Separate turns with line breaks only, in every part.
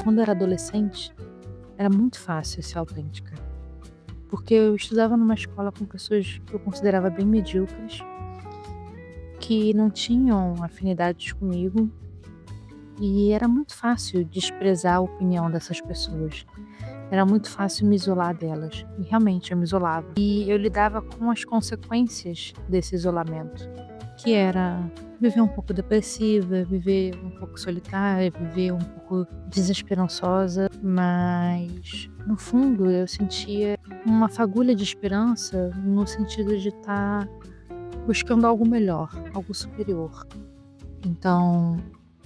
quando eu era adolescente, era muito fácil ser autêntica, porque eu estudava numa escola com pessoas que eu considerava bem medíocres, que não tinham afinidades comigo, e era muito fácil desprezar a opinião dessas pessoas. Era muito fácil me isolar delas, e realmente eu me isolava. E eu lidava com as consequências desse isolamento, que era viver um pouco depressiva, viver um pouco solitária, viver um pouco desesperançosa, mas no fundo eu sentia uma fagulha de esperança no sentido de estar buscando algo melhor, algo superior. Então,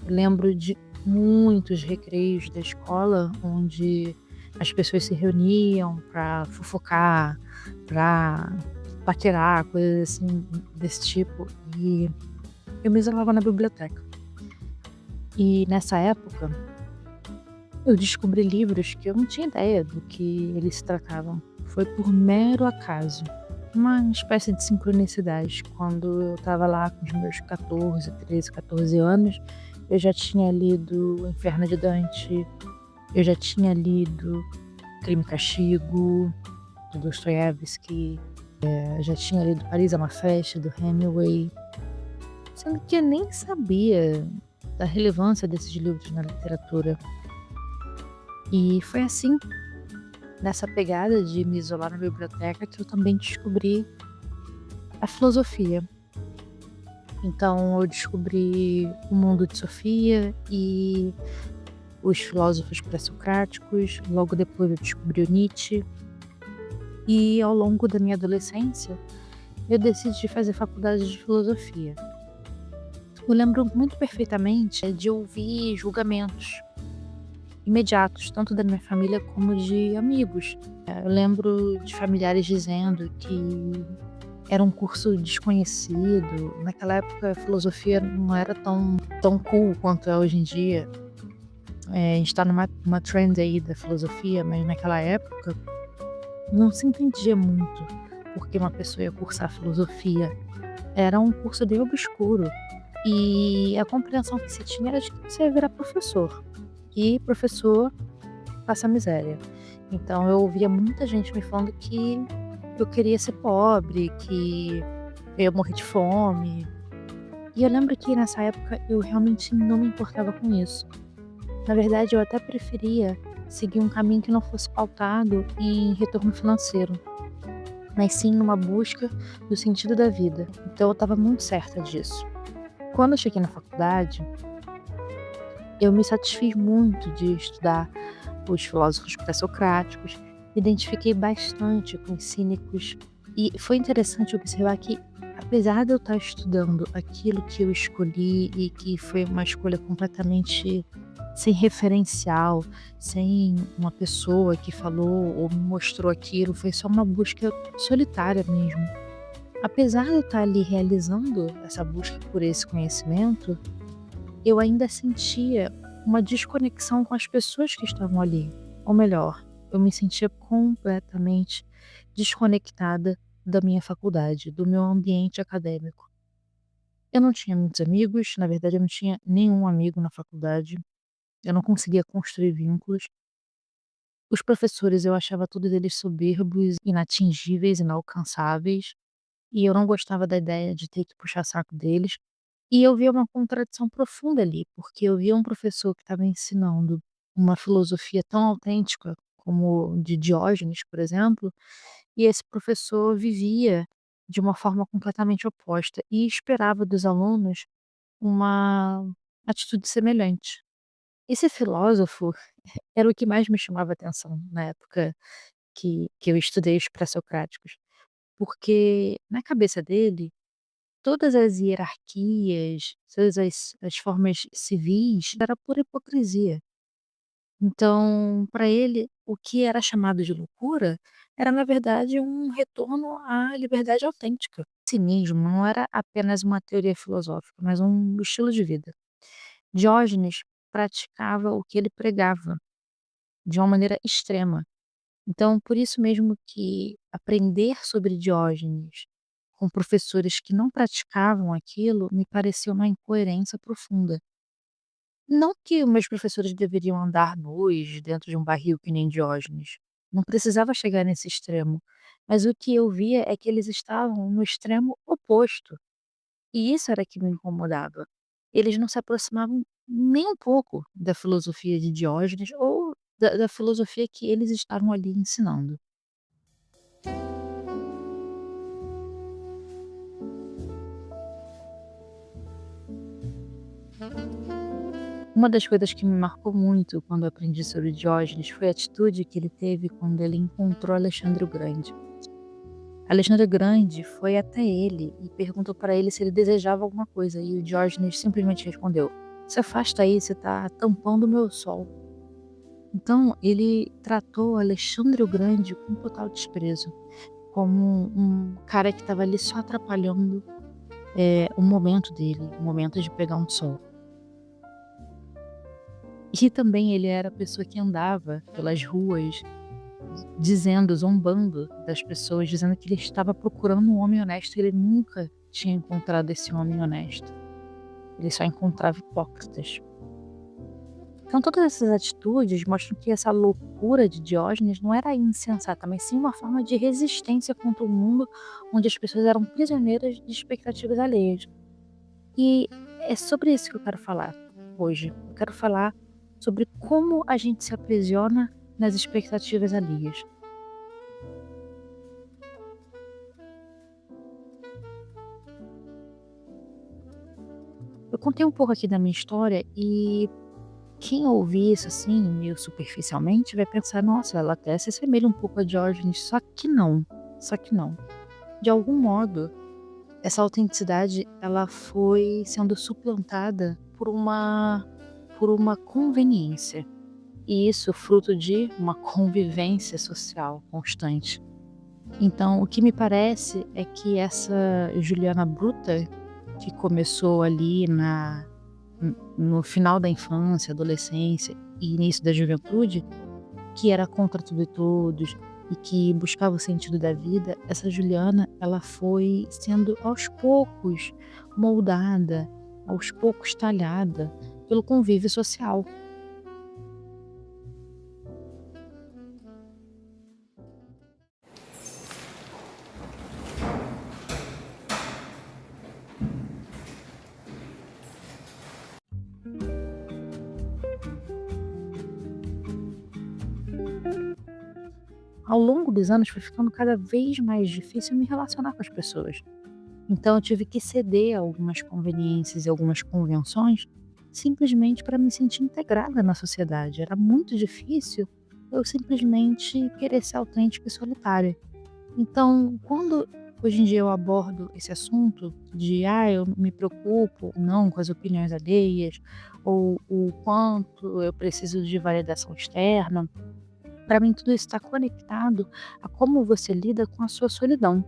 eu lembro de muitos recreios da escola onde as pessoas se reuniam para fofocar, para paquerar, coisas assim desse tipo, e eu me isolava na biblioteca. E nessa época, eu descobri livros que eu não tinha ideia do que eles se tratavam. Foi por mero acaso, uma espécie de sincronicidade. Quando eu estava lá com os meus 14, 13, 14 anos, eu já tinha lido O Inferno de Dante, eu já tinha lido Crime e Castigo, do Dostoiévski, eu já tinha lido Paris é uma Festa, do Hemingway, sendo que eu nem sabia da relevância desses livros na literatura. E foi assim, nessa pegada de me isolar na biblioteca, que eu também descobri a filosofia. Então eu descobri o mundo de Sofia e os filósofos pré-socráticos, logo depois eu descobri o Nietzsche, e ao longo da minha adolescência eu decidi fazer faculdade de filosofia. Eu lembro muito perfeitamente de ouvir julgamentos imediatos, tanto da minha família como de amigos. Eu lembro de familiares dizendo que era um curso desconhecido. Naquela época a filosofia não era tão cool quanto é hoje em dia. A gente tá numa trend aí da filosofia, mas naquela época não se entendia muito porque uma pessoa ia cursar filosofia. Era um curso bem obscuro. E a compreensão que se tinha era de que você ia virar professor. E professor passa miséria. Então eu ouvia muita gente me falando que eu queria ser pobre, que eu ia morrer de fome. E eu lembro que nessa época eu realmente não me importava com isso. Na verdade, eu até preferia seguir um caminho que não fosse pautado em retorno financeiro, mas sim numa busca do sentido da vida. Então eu estava muito certa disso. Quando eu cheguei na faculdade, eu me satisfiz muito de estudar os filósofos pré-socráticos, me identifiquei bastante com os cínicos e foi interessante observar que, apesar de eu estar estudando aquilo que eu escolhi e que foi uma escolha completamente sem referencial, sem uma pessoa que falou ou me mostrou aquilo, foi só uma busca solitária mesmo. Apesar de eu estar ali realizando essa busca por esse conhecimento, eu ainda sentia uma desconexão com as pessoas que estavam ali. Ou melhor, eu me sentia completamente desconectada da minha faculdade, do meu ambiente acadêmico. Eu não tinha muitos amigos, na verdade eu não tinha nenhum amigo na faculdade, eu não conseguia construir vínculos. Os professores eu achava todos eles soberbos, inatingíveis, inalcançáveis, e eu não gostava da ideia de ter que puxar saco deles. E eu via uma contradição profunda ali, porque eu via um professor que estava ensinando uma filosofia tão autêntica como de Diógenes, por exemplo, e esse professor vivia de uma forma completamente oposta e esperava dos alunos uma atitude semelhante. Esse filósofo era o que mais me chamava atenção na época que eu estudei os pré-socráticos, porque na cabeça dele todas as hierarquias, todas as formas civis, era pura hipocrisia. Então, para ele, o que era chamado de loucura, era na verdade um retorno à liberdade autêntica. Cinismo não era apenas uma teoria filosófica, mas um estilo de vida. Diógenes praticava o que ele pregava, de uma maneira extrema. Então, por isso mesmo que aprender sobre Diógenes com professores que não praticavam aquilo me pareceu uma incoerência profunda. Não que os meus professores deveriam andar nus dentro de um barril que nem Diógenes, não precisava chegar nesse extremo, mas o que eu via é que eles estavam no extremo oposto, e isso era que me incomodava. Eles não se aproximavam nem um pouco da filosofia de Diógenes ou da filosofia que eles estavam ali ensinando. Uma das coisas que me marcou muito quando eu aprendi sobre Diógenes foi a atitude que ele teve quando ele encontrou Alexandre o Grande. Alexandre o Grande foi até ele e perguntou para ele se ele desejava alguma coisa, e o Diógenes simplesmente respondeu: "Se afasta aí, você está tampando o meu sol". Então ele tratou Alexandre o Grande com total desprezo, como um cara que estava ali só atrapalhando, o momento dele, o momento de pegar um sol. E também ele era a pessoa que andava pelas ruas dizendo, zombando das pessoas, dizendo que ele estava procurando um homem honesto e ele nunca tinha encontrado esse homem honesto. Ele só encontrava hipócritas. Então todas essas atitudes mostram que essa loucura de Diógenes não era insensata, mas sim uma forma de resistência contra um mundo onde as pessoas eram prisioneiras de expectativas alheias. E é sobre isso que eu quero falar hoje. Eu quero falar sobre como a gente se aprisiona nas expectativas alheias. Eu contei um pouco aqui da minha história e quem ouvir isso assim, meio superficialmente, vai pensar: "Nossa, ela até se assemelha um pouco a Diógenes", só que não. De algum modo, essa autenticidade, ela foi sendo suplantada por uma conveniência, e isso fruto de uma convivência social constante. Então, o que me parece é que essa Juliana bruta, que começou ali no final da infância, adolescência e início da juventude, que era contra tudo e todos e que buscava o sentido da vida, essa Juliana, ela foi sendo aos poucos moldada, aos poucos talhada pelo convívio social. Ao longo dos anos foi ficando cada vez mais difícil me relacionar com as pessoas. Então eu tive que ceder a algumas conveniências e algumas convenções, simplesmente para me sentir integrada na sociedade. Era muito difícil eu simplesmente querer ser autêntica e solitária. Então, quando hoje em dia eu abordo esse assunto de, eu me preocupo ou não com as opiniões alheias, ou o quanto eu preciso de validação externa, para mim tudo isso está conectado a como você lida com a sua solidão.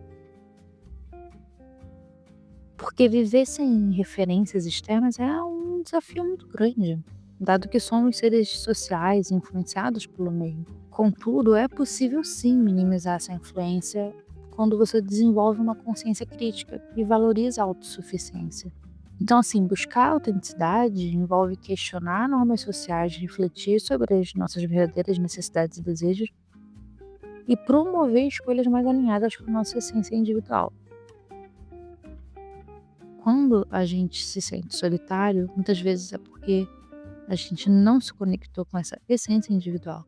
Porque viver sem referências externas é um desafio muito grande, dado que somos seres sociais influenciados pelo meio. Contudo, é possível sim minimizar essa influência quando você desenvolve uma consciência crítica e valoriza a autossuficiência. Então, assim, buscar autenticidade envolve questionar normas sociais, refletir sobre as nossas verdadeiras necessidades e desejos e promover escolhas mais alinhadas com a nossa essência individual. Quando a gente se sente solitário, muitas vezes é porque a gente não se conectou com essa essência individual.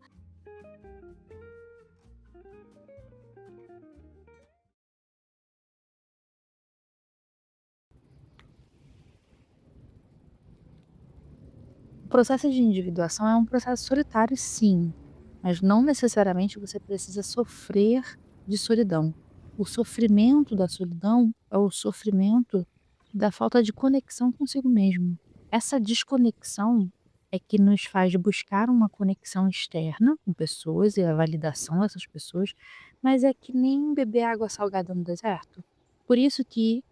O processo de individuação é um processo solitário, sim, mas não necessariamente você precisa sofrer de solidão. O sofrimento da solidão é o sofrimento da falta de conexão consigo mesmo. Essa desconexão é que nos faz buscar uma conexão externa com pessoas e a validação dessas pessoas, mas é que nem beber água salgada no deserto. Por isso que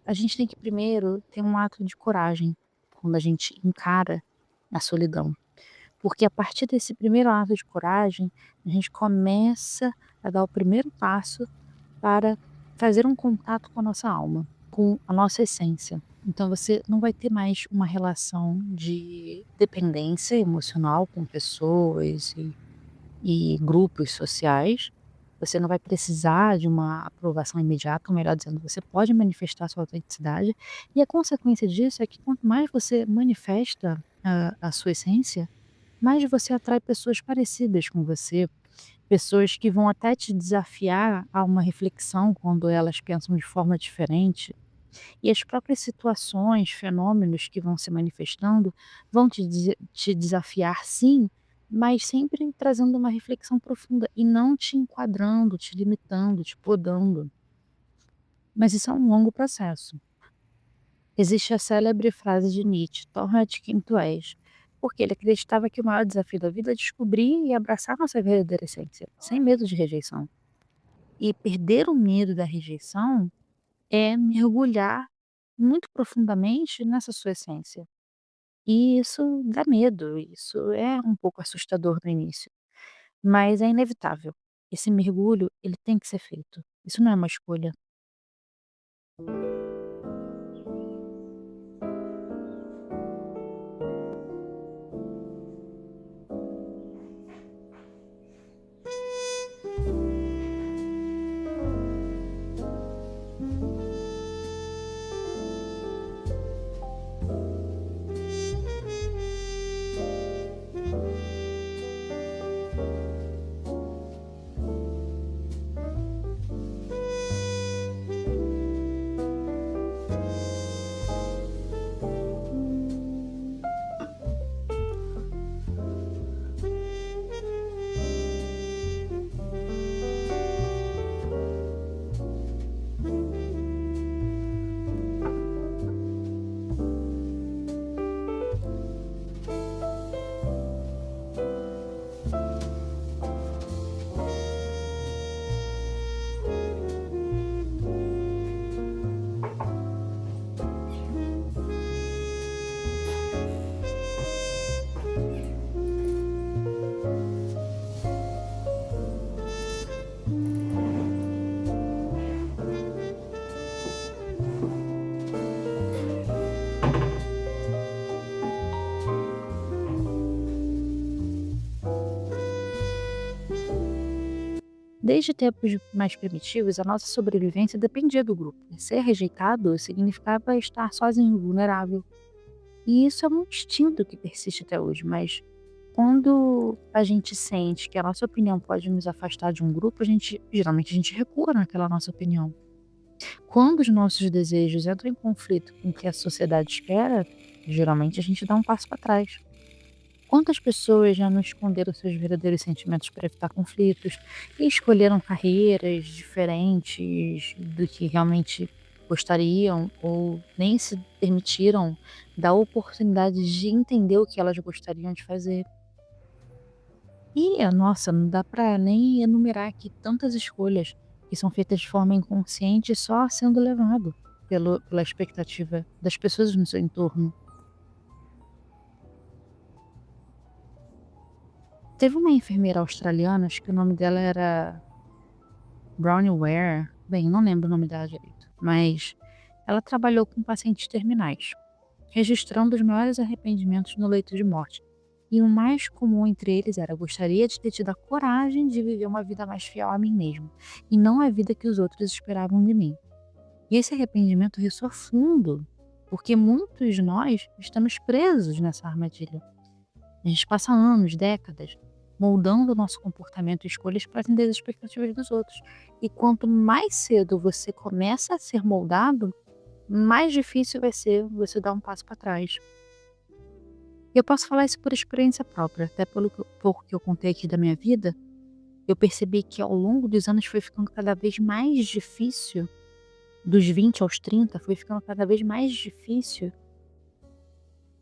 a gente tem que primeiro ter um ato de coragem quando a gente encara a solidão. Porque a partir desse primeiro ato de coragem, a gente começa a dar o primeiro passo para fazer um contato com a nossa alma. com a nossa essência. Então você não vai ter mais uma relação de dependência emocional com pessoas e grupos sociais. Você não vai precisar de uma aprovação imediata, ou melhor dizendo, você pode manifestar sua autenticidade, e a consequência disso é que quanto mais você manifesta a sua essência, mais você atrai pessoas parecidas com você, pessoas que vão até te desafiar a uma reflexão quando elas pensam de forma diferente. E as próprias situações, fenômenos que vão se manifestando vão te desafiar sim, mas sempre trazendo uma reflexão profunda e não te enquadrando, te limitando, te podando. Mas isso é um longo processo. Existe a célebre frase de Nietzsche: "Torna-te quem tu és", porque ele acreditava que o maior desafio da vida é descobrir e abraçar nossa verdadeira essência, sem medo de rejeição. E perder o medo da rejeição é mergulhar muito profundamente nessa sua essência. E isso dá medo, isso é um pouco assustador no início, mas é inevitável. Esse mergulho, ele tem que ser feito. Isso não é uma escolha. Desde tempos mais primitivos, a nossa sobrevivência dependia do grupo. Ser rejeitado significava estar sozinho, vulnerável. E isso é um instinto que persiste até hoje, mas quando a gente sente que a nossa opinião pode nos afastar de um grupo, geralmente a gente recua naquela nossa opinião. Quando os nossos desejos entram em conflito com o que a sociedade espera, geralmente a gente dá um passo para trás. Quantas pessoas já não esconderam seus verdadeiros sentimentos para evitar conflitos e escolheram carreiras diferentes do que realmente gostariam ou nem se permitiram dar oportunidade de entender o que elas gostariam de fazer? E, nossa, não dá para nem enumerar aqui tantas escolhas que são feitas de forma inconsciente só sendo levado pela expectativa das pessoas no seu entorno. Teve uma enfermeira australiana, acho que o nome dela era Brownie Ware, bem, não lembro o nome dela direito, mas ela trabalhou com pacientes terminais, registrando os maiores arrependimentos no leito de morte. E o mais comum entre eles era: gostaria de ter tido a coragem de viver uma vida mais fiel a mim mesmo, e não a vida que os outros esperavam de mim. E esse arrependimento ressoa fundo, porque muitos de nós estamos presos nessa armadilha. A gente passa anos, décadas, moldando o nosso comportamento e escolhas para atender as expectativas dos outros. E quanto mais cedo você começa a ser moldado, mais difícil vai ser você dar um passo para trás. E eu posso falar isso por experiência própria, até pelo pouco que eu contei aqui da minha vida. Eu percebi que ao longo dos anos foi ficando cada vez mais difícil, dos 20 aos 30, foi ficando cada vez mais difícil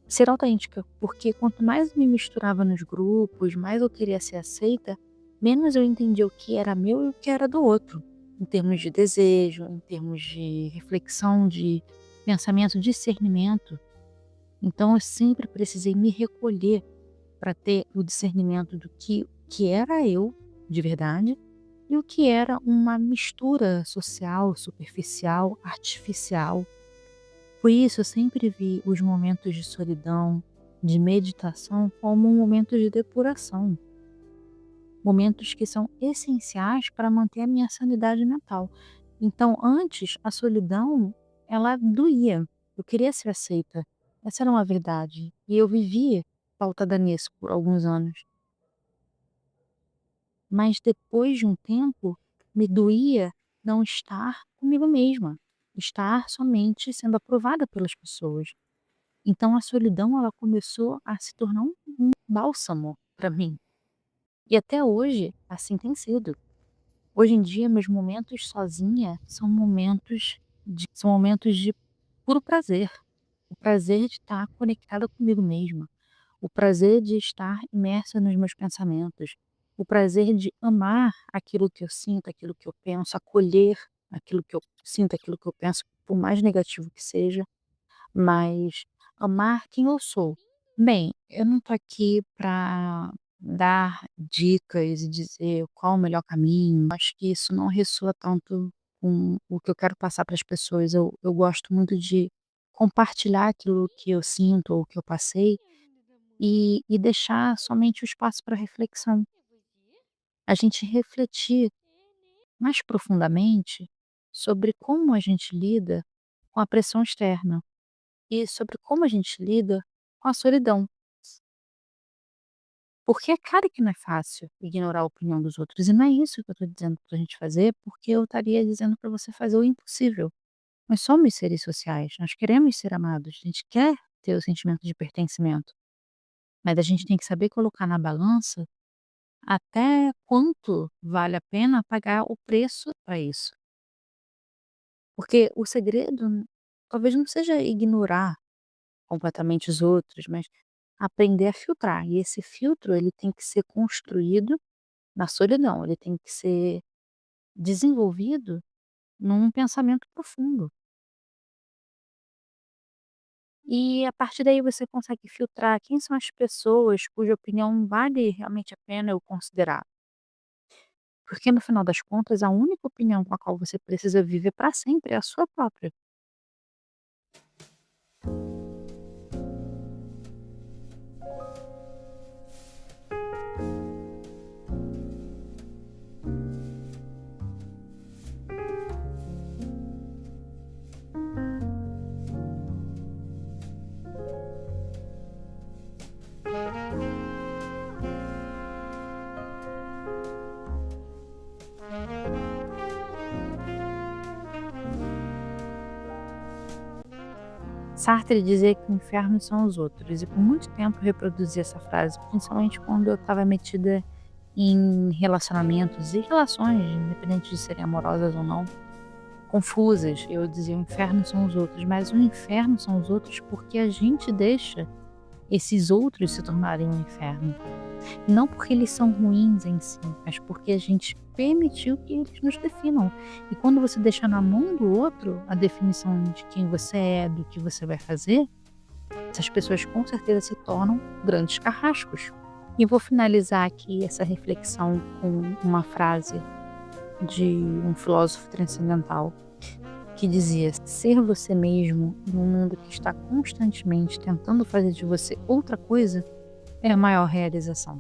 ser autêntica, porque quanto mais eu me misturava nos grupos, mais eu queria ser aceita, menos eu entendia o que era meu e o que era do outro, em termos de desejo, em termos de reflexão, de pensamento, discernimento. Então eu sempre precisei me recolher para ter o discernimento do que era eu de verdade e o que era uma mistura social, superficial, artificial. Por isso eu sempre vi os momentos de solidão, de meditação, como momentos de depuração, momentos que são essenciais para manter a minha sanidade mental. Então, antes, a solidão, ela doía. Eu queria ser aceita. Essa era uma verdade. E eu vivi pautada nisso por alguns anos. Mas depois de um tempo, me doía não estar comigo mesma, estar somente sendo aprovada pelas pessoas. Então a solidão, ela começou a se tornar um bálsamo para mim. E até hoje, assim tem sido. Hoje em dia, meus momentos sozinha são momentos de puro prazer. O prazer de estar conectada comigo mesma. O prazer de estar imersa nos meus pensamentos. O prazer de amar aquilo que eu sinto, aquilo que eu penso, acolher aquilo que eu sinto, aquilo que eu penso, por mais negativo que seja, mas amar quem eu sou. Bem, eu não tô aqui para dar dicas e dizer qual o melhor caminho. Acho que isso não ressoa tanto com o que eu quero passar para as pessoas. Eu gosto muito de compartilhar aquilo que eu sinto ou que eu passei e deixar somente o espaço para reflexão. A gente refletir mais profundamente sobre como a gente lida com a pressão externa e sobre como a gente lida com a solidão. Porque é claro que não é fácil ignorar a opinião dos outros, e não é isso que eu estou dizendo pra gente fazer, porque eu estaria dizendo para você fazer o impossível. Nós somos seres sociais, nós queremos ser amados, a gente quer ter o sentimento de pertencimento, mas a gente tem que saber colocar na balança até quanto vale a pena pagar o preço para isso. Porque o segredo talvez não seja ignorar completamente os outros, mas aprender a filtrar. E esse filtro, ele tem que ser construído na solidão, ele tem que ser desenvolvido num pensamento profundo. E a partir daí você consegue filtrar quem são as pessoas cuja opinião vale realmente a pena eu considerar. Porque no final das contas, a única opinião com a qual você precisa viver para sempre é a sua própria. Sartre dizia que o inferno são os outros, e por muito tempo eu reproduzi essa frase, principalmente quando eu estava metida em relacionamentos e relações, independente de serem amorosas ou não, confusas. Eu dizia: o inferno são os outros, mas o inferno são os outros porque a gente deixa esses outros se tornarem um inferno. Não porque eles são ruins em si, mas porque a gente permitiu que eles nos definam. E quando você deixa na mão do outro a definição de quem você é, do que você vai fazer, essas pessoas com certeza se tornam grandes carrascos. E vou finalizar aqui essa reflexão com uma frase de um filósofo transcendental que dizia: ser você mesmo num mundo que está constantemente tentando fazer de você outra coisa é a maior realização.